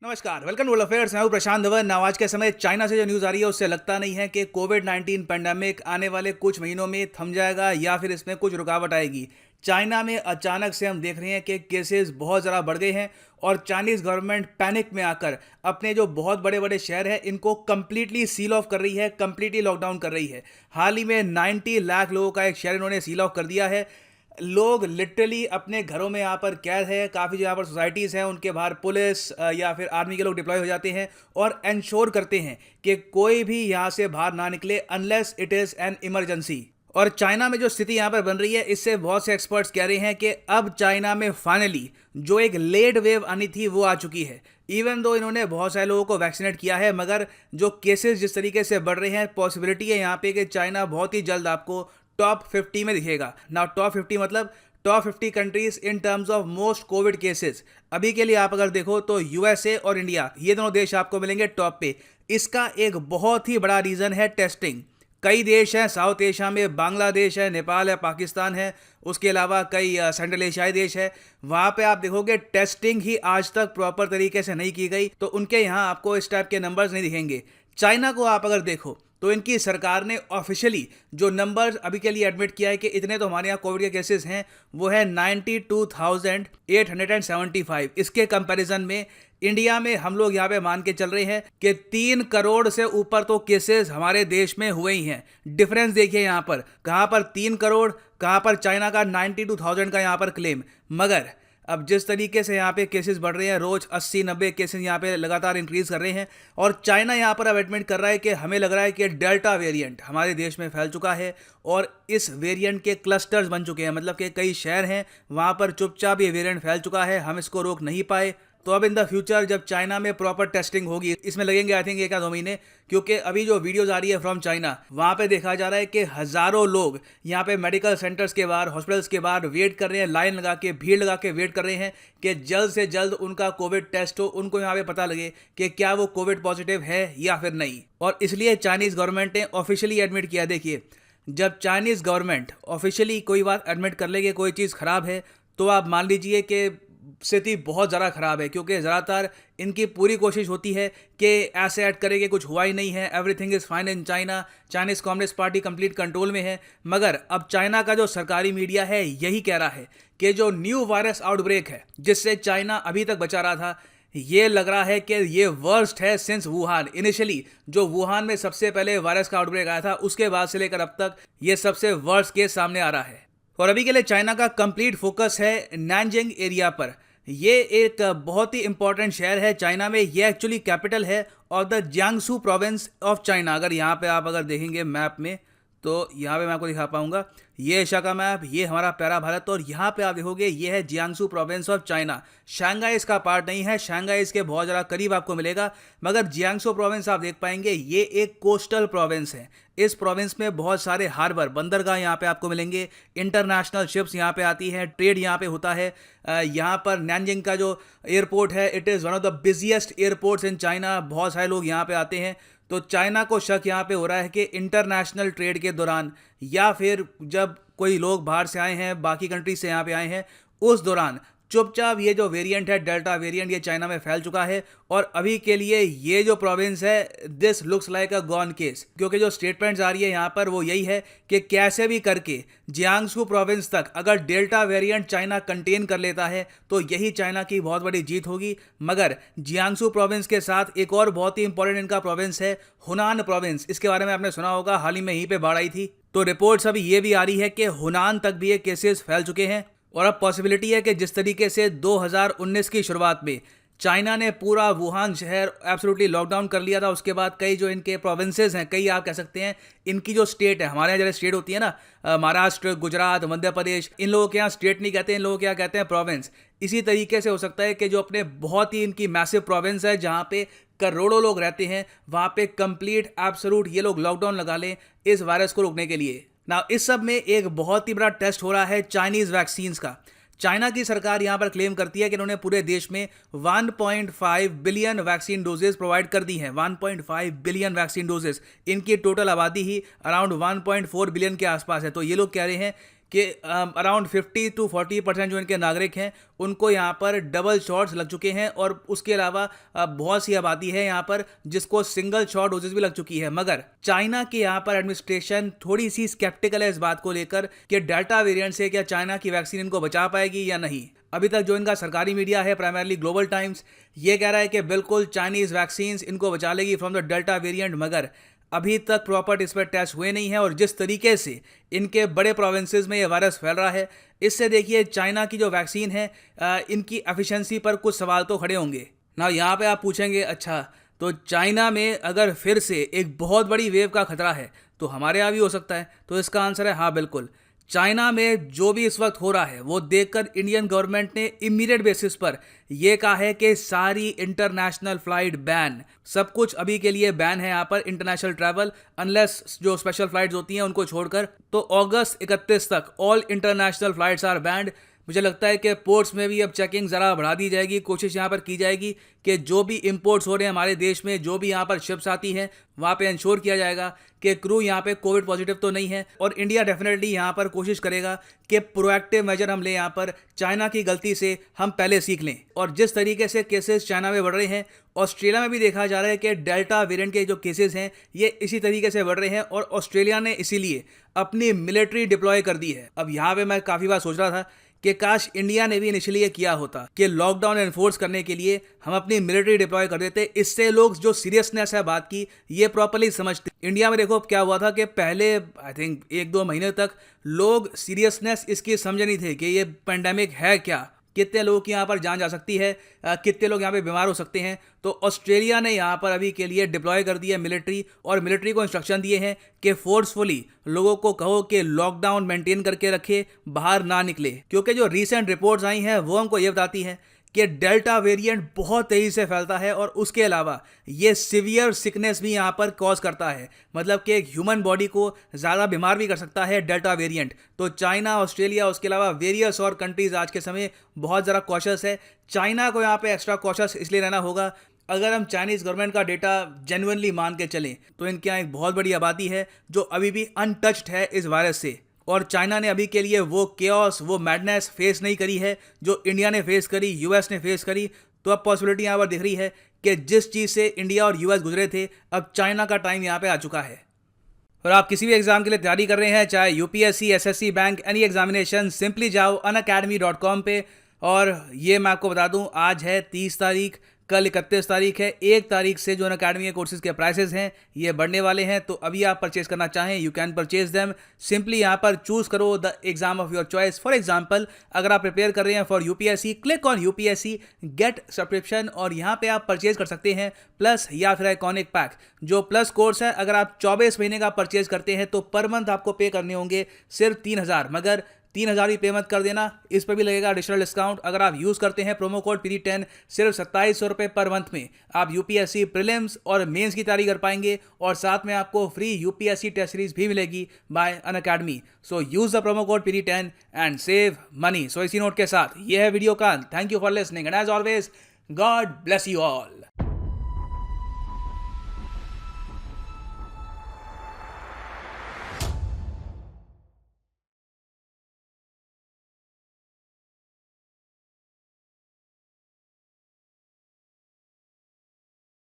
नमस्कार, welcome world affairs. मैं हूं प्रशांत धवन। आज के समय चाइना से जो न्यूज़ आ रही है उससे लगता नहीं है कि कोविड-19 पैंडेमिक आने वाले कुछ महीनों में थम जाएगा या फिर इसमें कुछ रुकावट आएगी। चाइना में अचानक से हम देख रहे हैं कि केसेस बहुत ज़्यादा बढ़ गए हैं और चाइनीज़ गवर्नमेंट पैनिक में आकर अपने जो बहुत बड़े बड़े शहर हैं इनको कंप्लीटली सील ऑफ कर रही है, कंप्लीटली लॉकडाउन कर रही है। हाल ही में 90 लाख लोगों का एक शहर इन्होंने सील ऑफ कर दिया है। लोग लिटरली अपने घरों में यहाँ पर कैद है। काफ़ी जो यहाँ पर सोसाइटीज़ हैं उनके बाहर पुलिस या फिर आर्मी के लोग डिप्लॉय हो जाते हैं और इंश्योर करते हैं कि कोई भी यहाँ से बाहर ना निकले unless it is an emergency. और चाइना में जो स्थिति यहाँ पर बन रही है इससे बहुत से एक्सपर्ट्स कह रहे हैं कि अब चाइना में फाइनली जो एक लेट वेव आनी थी वो आ चुकी है। इवन दो इन्होंने बहुत सारे लोगों को वैक्सीनेट किया है, मगर जो केसेस जिस तरीके से बढ़ रहे हैं पॉसिबिलिटी है यहाँ पे कि चाइना बहुत ही जल्द आपको टॉप 50 में दिखेगा। नाउ टॉप 50 मतलब top 50 countries in terms of most Covid cases. अभी के लिए आप अगर देखो तो यूएसए और इंडिया, ये दोनों देश आपको मिलेंगे टॉप पे। इसका एक बहुत ही बड़ा रीज़न है टेस्टिंग। कई देश हैं साउथ एशिया में, बांग्लादेश है, नेपाल है, पाकिस्तान है, उसके अलावा कई सेंट्रल एशियाई देश है। वहाँ पे आप देखोगे टेस्टिंग ही आज तक प्रॉपर तरीके से नहीं की गई, तो उनके यहाँ आपको इस टाइप के नंबर्स नहीं दिखेंगे। चाइना को आप अगर देखो तो इनकी सरकार ने ऑफिशियली जो नंबर्स अभी के लिए एडमिट किया है कि इतने तो हमारे यहाँ कोविड के केसेस हैं, वो है 92,875। इसके कंपैरिजन में इंडिया में हम लोग यहाँ पे मान के चल रहे हैं कि 3 करोड़ से ऊपर तो केसेस हमारे देश में हुए ही हैं। डिफरेंस देखिए यहाँ पर, कहाँ पर 3 करोड़, कहाँ पर चाइना का 92,000 का यहाँ पर क्लेम। मगर अब जिस तरीके से यहाँ पे केसेस बढ़ रहे हैं, रोज 80-90 केसेस यहाँ पे लगातार इंक्रीज कर रहे हैं और चाइना यहाँ पर अब एडमिट कर रहा है कि हमें लग रहा है कि डेल्टा वेरिएंट हमारे देश में फैल चुका है और इस वेरिएंट के क्लस्टर्स बन चुके हैं। मतलब कि कई शहर हैं वहाँ पर चुपचाप ये वेरिएंट फैल चुका है, हम इसको रोक नहीं पाए। तो अब इन द फ्यूचर जब चाइना में प्रॉपर टेस्टिंग होगी, इसमें लगेंगे आई थिंक 1 या 2 महीने, क्योंकि अभी जो वीडियोस आ रही है फ्रॉम चाइना वहाँ पे देखा जा रहा है कि हज़ारों लोग यहाँ पे मेडिकल सेंटर्स के बाहर, हॉस्पिटल्स के बाहर वेट कर रहे हैं, लाइन लगा के, भीड़ लगा के वेट कर रहे हैं कि जल्द से जल्द उनका कोविड टेस्ट हो, उनको यहाँ पे पता लगे कि क्या वो कोविड पॉजिटिव है या फिर नहीं। और इसलिए चाइनीज़ गवर्नमेंट ने ऑफिशियली एडमिट किया। देखिए, जब चाइनीज़ गवर्नमेंट ऑफिशियली कोई बात एडमिट कर ले कि कोई चीज़ ख़राब है, तो आप मान लीजिए कि स्थिति बहुत ज़्यादा ख़राब है, क्योंकि ज़्यादातर इनकी पूरी कोशिश होती है कि ऐसे ऐड करें कि कुछ हुआ ही नहीं है, everything is fine in China, Chinese communist party complete control में है। मगर अब चाइना का जो सरकारी मीडिया है यही कह रहा है कि जो न्यू वायरस आउटब्रेक है जिससे चाइना अभी तक बचा रहा था, ये लग रहा है कि ये वर्स्ट है सिंस वुहान। इनिशियली जो वुहान में सबसे पहले वायरस का आउटब्रेक आया था, उसके बाद से लेकर अब तक ये सबसे वर्स्ट केस सामने आ रहा है। और अभी के लिए चाइना का कंप्लीट फोकस है नैनजिंग एरिया पर। ये एक बहुत ही इंपॉर्टेंट शहर है चाइना में। ये एक्चुअली कैपिटल है of the Jiangsu province of China. अगर यहाँ पे आप अगर देखेंगे मैप में, तो यहाँ पे मैं आपको दिखा पाऊंगा, ये एशिया का मैप, ये हमारा प्यारा भारत, और यहाँ पे आप देखोगे ये है Jiangsu province of China. Shanghai इसका पार्ट नहीं है, शंघाई इसके बहुत ज़्यादा करीब आपको मिलेगा, मगर जियांगसू प्रोविंस आप देख पाएंगे ये एक कोस्टल प्रोविंस है। इस प्रोविंस में बहुत सारे हार्बर, बंदरगाह यहाँ पे आपको मिलेंगे, इंटरनेशनल शिप्स यहाँ पे आती हैं, ट्रेड यहाँ पे होता है। यहाँ पर नैनजिंग का जो एयरपोर्ट है, it is one of the busiest airports in China. बहुत सारे लोग यहाँ पे आते हैं। तो चाइना को शक यहाँ पे हो रहा है कि इंटरनेशनल ट्रेड के दौरान या फिर जब कोई लोग बाहर से आए हैं, बाकी कंट्री से यहाँ पे आए हैं, उस दौरान चुपचाप ये जो वेरिएंट है डेल्टा वेरिएंट, ये चाइना में फैल चुका है। और अभी के लिए ये जो प्रोविंस है, this looks like a gone case, क्योंकि जो स्टेटमेंट्स आ रही है यहाँ पर वो यही है कि कैसे भी करके जियांगसू प्रोविंस तक अगर डेल्टा वेरिएंट चाइना कंटेन कर लेता है तो यही चाइना की बहुत बड़ी जीत होगी। मगर जियांगसू प्रोविंस के साथ एक और बहुत ही इंपॉर्टेंट इनका प्रोविंस है हुनान प्रोविंस। इसके बारे में आपने सुना होगा, हाल ही में यहीं पर बाढ़ आई थी। तो रिपोर्ट्स अभी ये भी आ रही है कि हुनान तक भी ये केसेस फैल चुके हैं। और अब पॉसिबिलिटी है कि जिस तरीके से 2019 की शुरुआत में चाइना ने पूरा वुहान शहर एब्सोल्युटली लॉकडाउन कर लिया था, उसके बाद कई जो इनके प्रोविंसेस हैं, कई आप कह सकते हैं इनकी जो स्टेट है, हमारे यहाँ जैसे स्टेट होती है ना, महाराष्ट्र, गुजरात, मध्य प्रदेश, इन लोगों के यहाँ स्टेट नहीं कहते, इन लोगों के यहाँ कहते हैं प्रोविंस। इसी तरीके से हो सकता है कि जो अपने बहुत ही इनकी मैसिव प्रोविंस है जहाँ पे करोड़ों लोग रहते हैं, वहाँ पे कंप्लीट एब्सोल्यूट ये लोग लॉकडाउन लगा लें इस वायरस को रोकने के लिए। ना इस सब में एक बहुत ही बड़ा टेस्ट हो रहा है चाइनीज़ वैक्सीन्स का। चाइना की सरकार यहाँ पर क्लेम करती है कि इन्होंने पूरे देश में 1.5 बिलियन वैक्सीन डोजेस प्रोवाइड कर दी हैं। 1.5 बिलियन वैक्सीन डोजेस, इनकी टोटल आबादी ही अराउंड 1.4 बिलियन के आसपास है। तो ये लोग कह रहे हैं कि अराउंड 50 to 40% जो इनके नागरिक हैं उनको यहाँ पर डबल शॉट्स लग चुके हैं, और उसके अलावा बहुत सी आबादी है यहाँ पर जिसको सिंगल शॉट डोजेस भी लग चुकी है। मगर चाइना की यहाँ पर एडमिनिस्ट्रेशन थोड़ी सी स्केप्टिकल है इस बात को लेकर कि डेल्टा वेरिएंट से क्या चाइना की वैक्सीन इनको बचा पाएगी या नहीं। अभी तक जो इनका सरकारी मीडिया है, प्राइमरली ग्लोबल टाइम्स, ये कह रहा है कि बिल्कुल चाइनीज वैक्सीन इनको बचा लेगी फ्रॉम द डेल्टा वेरिएंट, मगर अभी तक प्रॉपर इस पर टेस्ट हुए नहीं है। और जिस तरीके से इनके बड़े प्रोविंसेस में ये वायरस फैल रहा है, इससे देखिए चाइना की जो वैक्सीन है इनकी एफिशिएंसी पर कुछ सवाल तो खड़े होंगे ना। यहाँ पे आप पूछेंगे अच्छा तो चाइना में अगर फिर से एक बहुत बड़ी वेव का खतरा है तो हमारे यहाँ भी हो सकता है? तो इसका आंसर है हाँ, बिल्कुल। चाइना में जो भी इस वक्त हो रहा है वो देखकर इंडियन गवर्नमेंट ने इमीडिएट बेसिस पर यह कहा है कि सारी इंटरनेशनल फ्लाइट बैन, सब कुछ अभी के लिए बैन है यहाँ पर इंटरनेशनल ट्रैवल, अनलेस जो स्पेशल फ्लाइट्स होती हैं उनको छोड़कर। तो अगस्त 31 तक all international flights are banned. मुझे लगता है कि पोर्ट्स में भी अब चेकिंग ज़रा बढ़ा दी जाएगी, कोशिश यहाँ पर की जाएगी कि जो भी इंपोर्ट्स हो रहे हैं हमारे देश में, जो भी यहाँ पर शिप्स आती हैं, वहाँ पे इंश्योर किया जाएगा कि क्रू यहाँ पे कोविड पॉजिटिव तो नहीं है। और इंडिया डेफिनेटली यहाँ पर कोशिश करेगा कि प्रोएक्टिव मेजर हम लें, यहाँ पर चाइना की गलती से हम पहले सीख लें। और जिस तरीके से केसेस चाइना में बढ़ रहे हैं, ऑस्ट्रेलिया में भी देखा जा रहा है कि डेल्टा वेरिएंट के जो केसेस हैं ये इसी तरीके से बढ़ रहे हैं, और ऑस्ट्रेलिया ने इसीलिए अपनी मिलिट्री डिप्लॉय कर दी है। अब यहाँ पे मैं काफ़ी बार सोच रहा था कि काश इंडिया ने भी इनिशियली ये किया होता कि लॉकडाउन एनफोर्स करने के लिए हम अपनी मिलिट्री डिप्लॉय कर देते। इससे लोग जो सीरियसनेस है बात की ये प्रॉपर्ली समझते। इंडिया में देखो क्या हुआ था कि पहले आई थिंक 1-2 महीने तक लोग सीरियसनेस इसकी समझे नहीं थे कि ये पेंडेमिक है क्या, कितने लोगों की यहाँ पर जान जा सकती है, कितने लोग यहाँ पे बीमार हो सकते हैं। तो ऑस्ट्रेलिया ने यहाँ पर अभी के लिए डिप्लॉय कर दिया मिलिट्री, और मिलिट्री को इंस्ट्रक्शन दिए हैं कि फोर्सफुली लोगों को कहो कि लॉकडाउन मेंटेन करके रखे, बाहर ना निकले। क्योंकि जो रीसेंट रिपोर्ट्स आई हैं वो हमको ये बताती है कि डेल्टा वेरिएंट बहुत तेज़ी से फैलता है, और उसके अलावा ये सीवियर सिकनेस भी यहाँ पर कॉज करता है, मतलब कि एक ह्यूमन बॉडी को ज़्यादा बीमार भी कर सकता है डेल्टा वेरिएंट। तो चाइना, ऑस्ट्रेलिया, उसके अलावा वेरियस और कंट्रीज़ आज के समय बहुत ज़्यादा कॉशियस है। चाइना को यहाँ पे एक्स्ट्रा कॉशियस इसलिए रहना होगा, अगर हम चाइनीज़ गवर्नमेंट का डेटा जेन्युइनली मान के चलें तो इनके यहाँ एक बहुत बड़ी आबादी है जो अभी भी अनटच्ड है इस वायरस से। और चाइना ने अभी के लिए वो केओस, वो मैडनेस फेस नहीं करी है जो इंडिया ने फेस करी, यूएस ने फेस करी। तो अब पॉसिबिलिटी यहाँ पर दिख रही है कि जिस चीज़ से इंडिया और यूएस गुजरे थे, अब चाइना का टाइम यहाँ पे आ चुका है। और आप किसी भी एग्जाम के लिए तैयारी कर रहे हैं, चाहे UPSC, SSC, bank, any examination, simply जाओ unacademy.com पे। और ये मैं आपको बता दूं, आज है 30 तारीख, कल 31 तारीख है। 1 तारीख से जो अनअकैडमी के कोर्सेज के प्राइसेस हैं ये बढ़ने वाले हैं। तो अभी आप परचेज करना चाहें, you can purchase them. Simply यहाँ पर चूज करो the exam of your choice. For example, अगर आप प्रिपेयर कर रहे हैं for UPSC, click on UPSC get subscription, और यहाँ पे आप परचेज कर सकते हैं प्लस या फिर आइकॉनिक पैक। जो प्लस कोर्स है, अगर आप 24 महीने का परचेज करते हैं तो पर मंथ आपको पे करने होंगे सिर्फ 3000, मगर 3000 ही पे मत कर देना, इस पर भी लगेगा एडिशनल डिस्काउंट। अगर आप यूज़ करते हैं प्रोमो कोड PD10, सिर्फ 2700 रुपये पर मंथ में आप यूपीएससी प्रीलिम्स और मेंस की तैयारी कर पाएंगे, और साथ में आपको फ्री यूपीएससी टेस्ट सीरीज भी मिलेगी by Unacademy. So use the promo code PD10 and save money. So इसी नोट के साथ ये है वीडियो का। Thank you for listening and as always God bless you all.